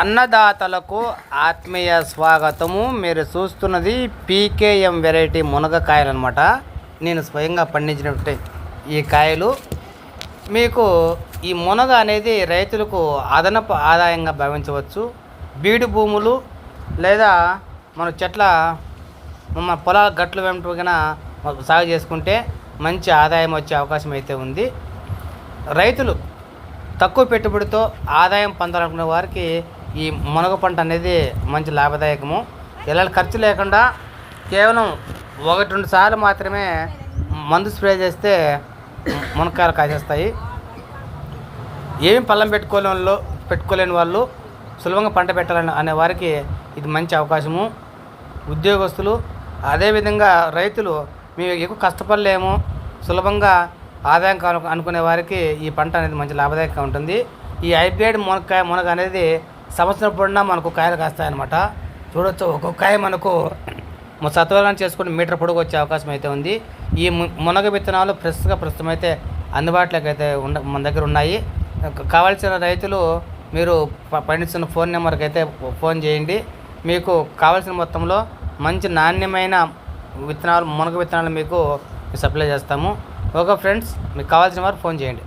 అన్నదాతలకు ఆత్మీయ స్వాగతము. మీరు చూస్తున్నది పీకేఎం వెరైటీ మునగకాయలు అనమాట. నేను స్వయంగా పండించినట్టు ఈ కాయలు. మీకు ఈ మునగ అనేది రైతులకు అదనపు ఆదాయంగా భావించవచ్చు. బీడు భూములు లేదా మన చెట్ల మన పొలాల గట్లు వెంటనే సాగు చేసుకుంటే మంచి ఆదాయం వచ్చే అవకాశం అయితే ఉంది. రైతులు తక్కువ పెట్టుబడితో ఆదాయం పొందాలనుకునే వారికి ఈ మునగ పంట అనేది మంచి లాభదాయకము. ఎలాంటి ఖర్చు లేకుండా కేవలం 1-2 సార్లు మాత్రమే మందు స్ప్రే చేస్తే మునక్కాయలు కాసేస్తాయి. ఏమి పళ్ళం పెట్టుకోలేని వాళ్ళు సులభంగా పంట పెట్టాలని అనే వారికి ఇది మంచి అవకాశము. ఉద్యోగస్తులు అదేవిధంగా రైతులు మేము ఎక్కువ కష్టపడలేము, సులభంగా ఆదాయం అనుకునే వారికి ఈ పంట అనేది మంచి లాభదాయకంగా ఉంటుంది. ఈ హైబ్రిడ్ మునగ అనేది సంవత్సరం పొడినా మనకు కాయలు కాస్తాయన్నమాట. చూడొచ్చు, ఒక్కొక్క కాయ మనకు సత్వరంగా చేసుకుని మీటర్ పొడుగు వచ్చే అవకాశం అయితే ఉంది. ఈ మునగ విత్తనాలు ప్రస్తుతం అయితే అందుబాటులోకి అయితే మన దగ్గర ఉన్నాయి. కావాల్సిన రైతులు మీరు పండిస్తున్న ఫోన్ నెంబర్కి అయితే ఫోన్ చేయండి. మీకు కావాల్సిన మొత్తంలో మంచి నాణ్యమైన మునగ విత్తనాలు మీకు సప్లై చేస్తాము. ఓకే ఫ్రెండ్స్, మీకు కావాల్సిన వారు ఫోన్ చేయండి.